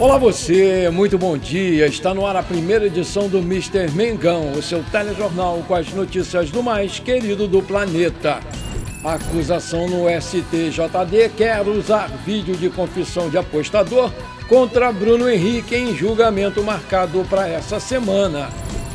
Olá você, muito bom dia. Está no ar a primeira edição do Mr. Mengão, o seu telejornal com as notícias do mais querido do planeta. A acusação no STJD quer usar vídeo de confissão de apostador contra Bruno Henrique em julgamento marcado para essa semana.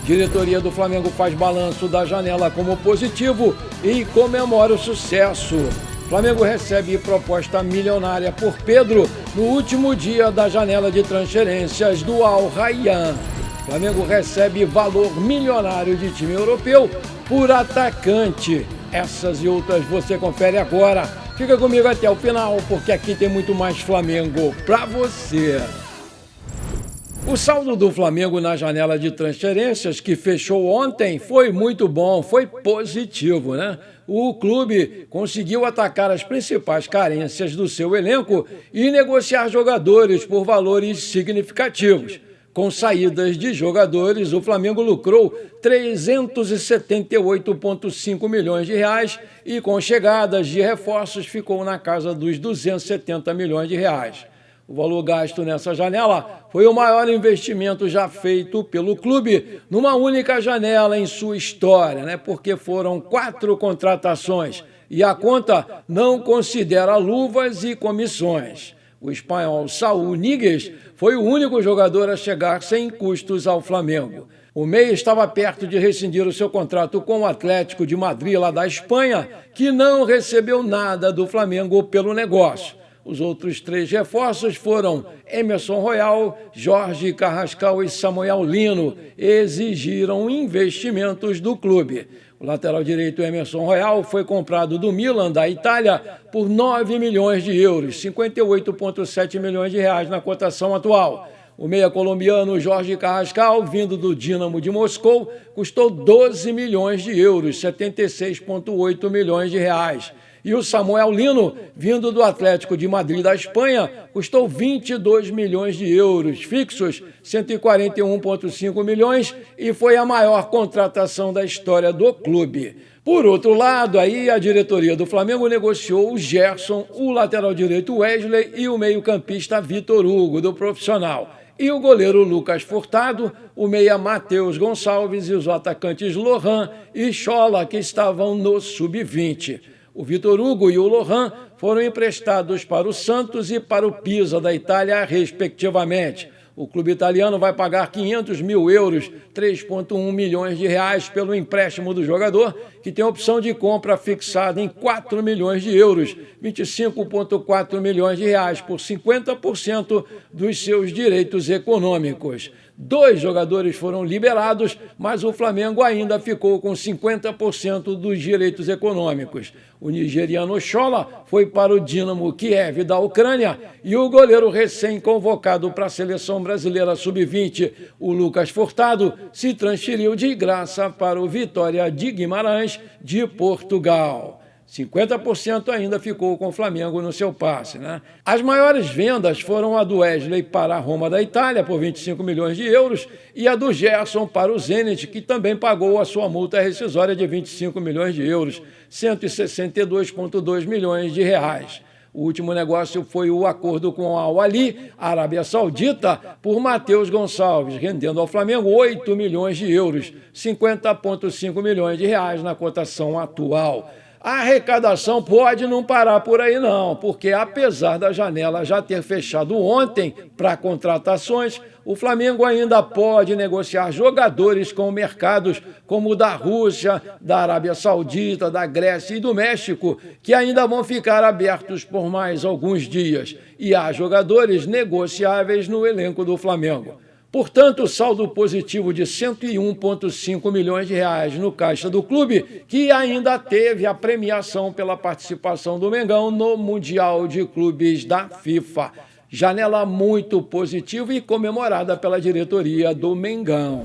Diretoria do Flamengo faz balanço da janela como positivo e comemora o sucesso. Flamengo recebe proposta milionária por Pedro no último dia da janela de transferências do Al Rayyan. Flamengo recebe valor milionário de time europeu por atacante. Essas e outras você confere agora. Fica comigo até o final, porque aqui tem muito mais Flamengo pra você. O saldo do Flamengo na janela de transferências, que fechou ontem, foi muito bom, foi positivo, né? O clube conseguiu atacar as principais carências do seu elenco e negociar jogadores por valores significativos. Com saídas de jogadores, o Flamengo lucrou 378,5 milhões de reais e com chegadas de reforços ficou na casa dos 270 milhões de reais. O valor gasto nessa janela foi o maior investimento já feito pelo clube numa única janela em sua história, né? Porque foram 4 contratações e a conta não considera luvas e comissões. O espanhol Saúl Ñíguez foi o único jogador a chegar sem custos ao Flamengo. O meia estava perto de rescindir o seu contrato com o Atlético de Madrid, lá da Espanha, que não recebeu nada do Flamengo pelo negócio. Os outros 3 reforços foram Emerson Royal, Jorge Carrascal e Samuel Lino. Exigiram investimentos do clube. O lateral direito Emerson Royal foi comprado do Milan, da Itália, por 9 milhões de euros, 58,7 milhões de reais na cotação atual. O meia colombiano Jorge Carrascal, vindo do Dínamo de Moscou, custou 12 milhões de euros, 76,8 milhões de reais. E o Samuel Lino, vindo do Atlético de Madrid da Espanha, custou 22 milhões de euros fixos, 141,5 milhões, e foi a maior contratação da história do clube. Por outro lado, aí a diretoria do Flamengo negociou o Gerson, o lateral direito Wesley e o meio-campista Vitor Hugo, do Profissional. E o goleiro Lucas Furtado, o meia Matheus Gonçalves e os atacantes Lohan e Schola, que estavam no Sub-20. O Vitor Hugo e o Lohan foram emprestados para o Santos e para o Pisa, da Itália, respectivamente. O clube italiano vai pagar 500 mil euros, 3,1 milhões de reais, pelo empréstimo do jogador, que tem opção de compra fixada em 4 milhões de euros, 25,4 milhões de reais, por 50% dos seus direitos econômicos. 2 jogadores foram liberados, mas o Flamengo ainda ficou com 50% dos direitos econômicos. O nigeriano Schola foi para o Dinamo Kiev da Ucrânia e o goleiro recém-convocado para a seleção brasileira sub-20, o Lucas Furtado, se transferiu de graça para o Vitória de Guimarães, de Portugal. 50% ainda ficou com o Flamengo no seu passe, né? As maiores vendas foram a do Wesley para a Roma da Itália, por 25 milhões de euros, e a do Gerson para o Zenit, que também pagou a sua multa rescisória de 25 milhões de euros, 162,2 milhões de reais. O último negócio foi o acordo com a Al Ahly, Arábia Saudita, por Matheus Gonçalves, rendendo ao Flamengo 8 milhões de euros, 50,5 milhões de reais na cotação atual. A arrecadação pode não parar por aí não, porque apesar da janela já ter fechado ontem para contratações, o Flamengo ainda pode negociar jogadores com mercados como o da Rússia, da Arábia Saudita, da Grécia e do México, que ainda vão ficar abertos por mais alguns dias. E há jogadores negociáveis no elenco do Flamengo. Portanto, saldo positivo de 101,5 milhões de reais no caixa do clube, que ainda teve a premiação pela participação do Mengão no Mundial de Clubes da FIFA. Janela muito positiva e comemorada pela diretoria do Mengão.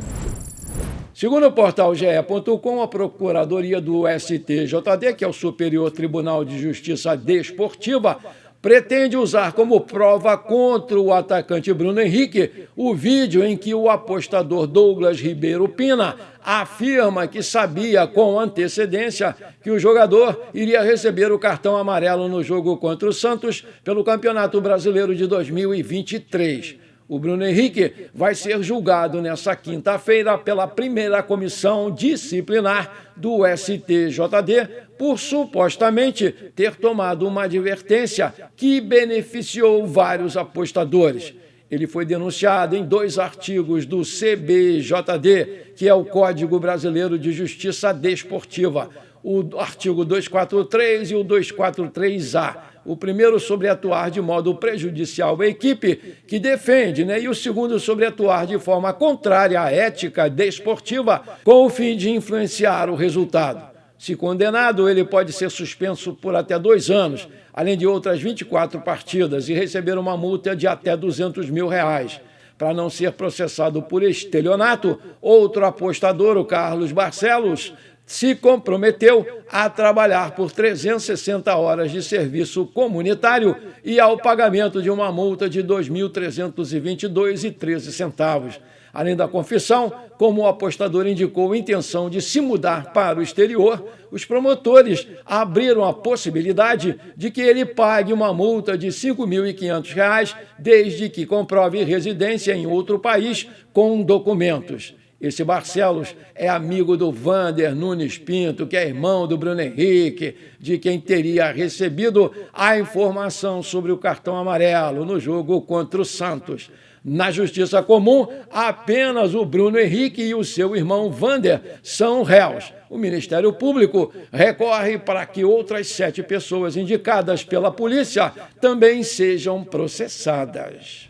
Segundo o portal ge.com, a Procuradoria do STJD, que é o Superior Tribunal de Justiça Desportiva, pretende usar como prova contra o atacante Bruno Henrique o vídeo em que o apostador Douglas Ribeiro Pina afirma que sabia com antecedência que o jogador iria receber o cartão amarelo no jogo contra o Santos pelo Campeonato Brasileiro de 2023. O Bruno Henrique vai ser julgado nesta quinta-feira pela primeira comissão disciplinar do STJD por supostamente ter tomado uma advertência que beneficiou vários apostadores. Ele foi denunciado em 2 artigos do CBJD, que é o Código Brasileiro de Justiça Desportiva, o artigo 243 e o 243-A. O primeiro sobre atuar de modo prejudicial à equipe que defende, e o segundo sobre atuar de forma contrária à ética desportiva com o fim de influenciar o resultado. Se condenado, ele pode ser suspenso por até 2 anos, além de outras 24 partidas, e receber uma multa de até R$200 mil. Para não ser processado por estelionato, outro apostador, o Carlos Barcelos, se comprometeu a trabalhar por 360 horas de serviço comunitário e ao pagamento de uma multa de R$ 2.322,13. Além da confissão, como o apostador indicou intenção de se mudar para o exterior, os promotores abriram a possibilidade de que ele pague uma multa de R$ 5.500 desde que comprove residência em outro país com documentos. Esse Barcelos é amigo do Vander Nunes Pinto, que é irmão do Bruno Henrique, de quem teria recebido a informação sobre o cartão amarelo no jogo contra o Santos. Na Justiça Comum, apenas o Bruno Henrique e o seu irmão Vander são réus. O Ministério Público recorre para que outras 7 pessoas indicadas pela polícia também sejam processadas.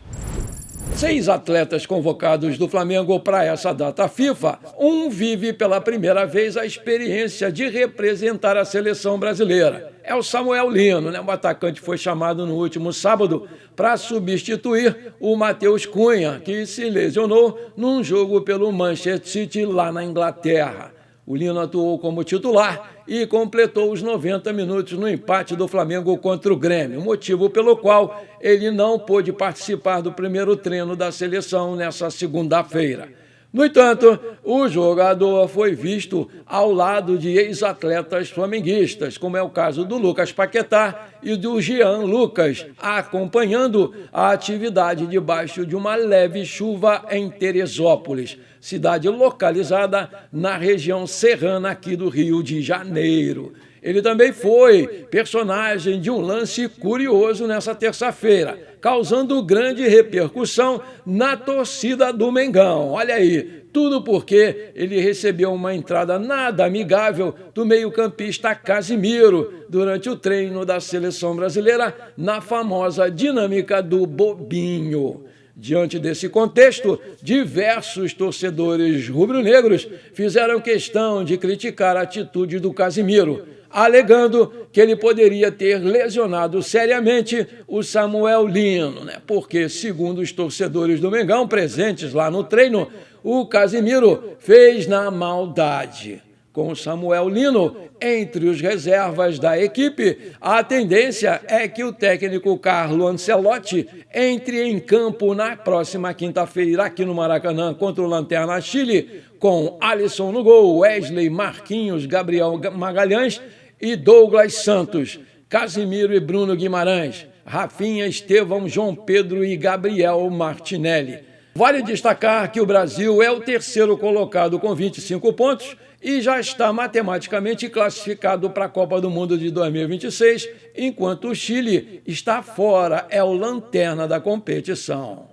6 atletas convocados do Flamengo para essa data FIFA. Um vive pela primeira vez a experiência de representar a seleção brasileira. É o Samuel Lino, O atacante foi chamado no último sábado para substituir o Matheus Cunha, que se lesionou num jogo pelo Manchester City lá na Inglaterra. O Lino atuou como titular e completou os 90 minutos no empate do Flamengo contra o Grêmio, motivo pelo qual ele não pôde participar do primeiro treino da seleção nessa segunda-feira. No entanto, o jogador foi visto ao lado de ex-atletas flamenguistas, como é o caso do Lucas Paquetá e do Jean Lucas, acompanhando a atividade debaixo de uma leve chuva em Teresópolis, cidade localizada na região serrana aqui do Rio de Janeiro. Ele também foi personagem de um lance curioso nessa terça-feira, causando grande repercussão na torcida do Mengão. Olha aí, tudo porque ele recebeu uma entrada nada amigável do meio-campista Casimiro durante o treino da seleção brasileira na famosa dinâmica do bobinho. Diante desse contexto, diversos torcedores rubro-negros fizeram questão de criticar a atitude do Casimiro, alegando que ele poderia ter lesionado seriamente o Samuel Lino, porque, segundo os torcedores do Mengão presentes lá no treino, o Casimiro fez na maldade. Com o Samuel Lino entre os reservas da equipe, a tendência é que o técnico Carlo Ancelotti entre em campo na próxima quinta-feira aqui no Maracanã contra o Lanterna Chile, com Alisson no gol, Wesley, Marquinhos, Gabriel Magalhães e Douglas Santos, Casimiro e Bruno Guimarães, Rafinha, Estevão, João Pedro e Gabriel Martinelli. Vale destacar que o Brasil é o terceiro colocado com 25 pontos e já está matematicamente classificado para a Copa do Mundo de 2026, enquanto o Chile está fora, é o lanterna da competição.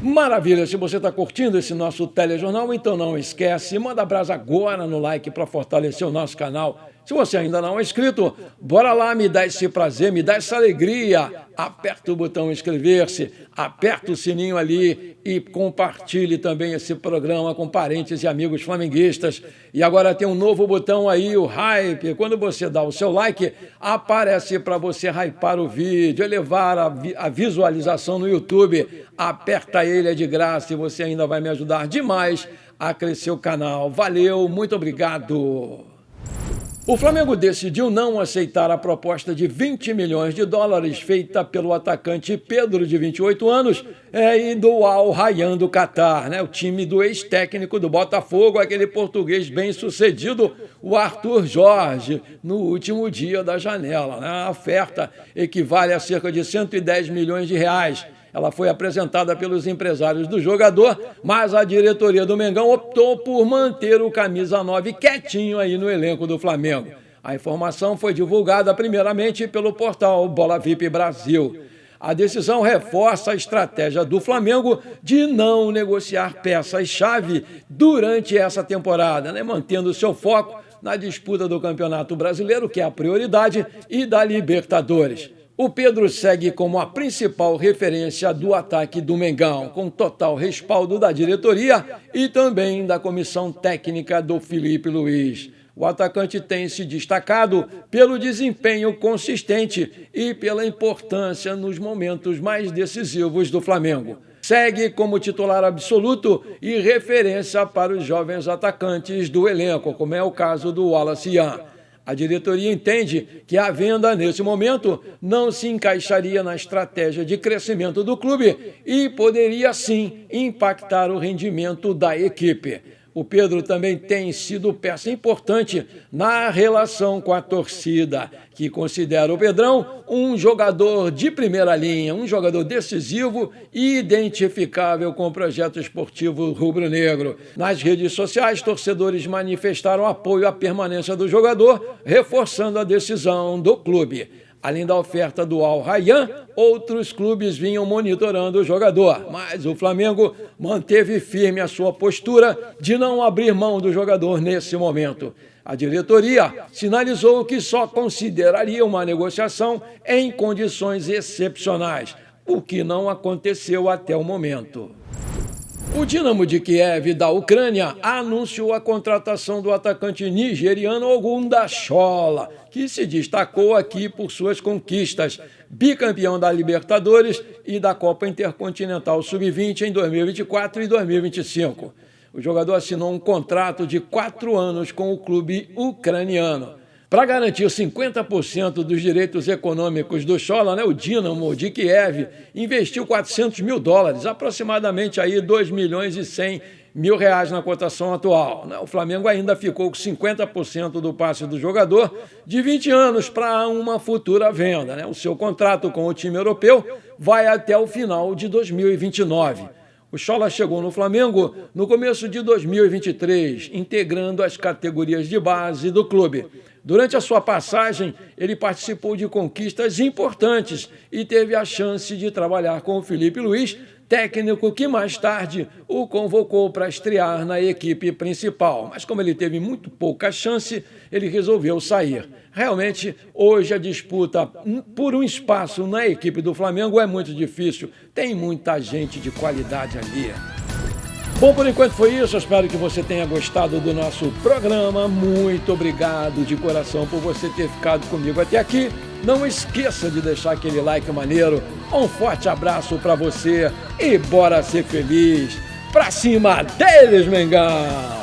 Maravilha, se você está curtindo esse nosso telejornal, então não esquece, manda brasa agora no like para fortalecer o nosso canal. Se você ainda não é inscrito, bora lá, me dá esse prazer, me dá essa alegria. Aperta o botão inscrever-se, aperta o sininho ali e compartilhe também esse programa com parentes e amigos flamenguistas. E agora tem um novo botão aí, o hype. Quando você dá o seu like, aparece para você hypar o vídeo, elevar a visualização no YouTube. Aperta ele, é de graça e você ainda vai me ajudar demais a crescer o canal. Valeu, muito obrigado. O Flamengo decidiu não aceitar a proposta de 20 milhões de dólares feita pelo atacante Pedro, de 28 anos, e do Al Rayyan do Catar, o time do ex-técnico do Botafogo, aquele português bem-sucedido, o Arthur Jorge, no último dia da janela. A oferta equivale a cerca de 110 milhões de reais. Ela foi apresentada pelos empresários do jogador, mas a diretoria do Mengão optou por manter o camisa 9 quietinho aí no elenco do Flamengo. A informação foi divulgada primeiramente pelo portal Bola VIP Brasil. A decisão reforça a estratégia do Flamengo de não negociar peças-chave durante essa temporada, né? Mantendo seu foco na disputa do Campeonato Brasileiro, que é a prioridade, e da Libertadores. O Pedro segue como a principal referência do ataque do Mengão, com total respaldo da diretoria e também da comissão técnica do Felipe Luiz. O atacante tem se destacado pelo desempenho consistente e pela importância nos momentos mais decisivos do Flamengo. Segue como titular absoluto e referência para os jovens atacantes do elenco, como é o caso do Wallace Yan. A diretoria entende que a venda, nesse momento, não se encaixaria na estratégia de crescimento do clube e poderia, sim, impactar o rendimento da equipe. O Pedro também tem sido peça importante na relação com a torcida, que considera o Pedrão um jogador de primeira linha, um jogador decisivo e identificável com o projeto esportivo rubro-negro. Nas redes sociais, torcedores manifestaram apoio à permanência do jogador, reforçando a decisão do clube. Além da oferta do Al Rayyan, outros clubes vinham monitorando o jogador, mas o Flamengo manteve firme a sua postura de não abrir mão do jogador nesse momento. A diretoria sinalizou que só consideraria uma negociação em condições excepcionais, o que não aconteceu até o momento. O Dinamo de Kiev, da Ucrânia, anunciou a contratação do atacante nigeriano Ogunda Shola, que se destacou aqui por suas conquistas, bicampeão da Libertadores e da Copa Intercontinental Sub-20 em 2024 e 2025. O jogador assinou um contrato de 4 anos com o clube ucraniano. Para garantir 50% dos direitos econômicos do Shola, o Dinamo de Kiev investiu $400 mil, aproximadamente aí R$2,1 milhões na cotação atual. O Flamengo ainda ficou com 50% do passe do jogador de 20 anos para uma futura venda. O seu contrato com o time europeu vai até o final de 2029. O Shola chegou no Flamengo no começo de 2023, integrando as categorias de base do clube. Durante a sua passagem, ele participou de conquistas importantes e teve a chance de trabalhar com o Felipe Luiz, técnico que mais tarde o convocou para estrear na equipe principal. Mas como ele teve muito pouca chance, ele resolveu sair. Realmente, hoje a disputa por um espaço na equipe do Flamengo é muito difícil. Tem muita gente de qualidade ali. Bom, por enquanto foi isso. Eu espero que você tenha gostado do nosso programa. Muito obrigado de coração por você ter ficado comigo até aqui. Não esqueça de deixar aquele like maneiro. Um forte abraço para você e bora ser feliz. Pra cima deles, Mengão!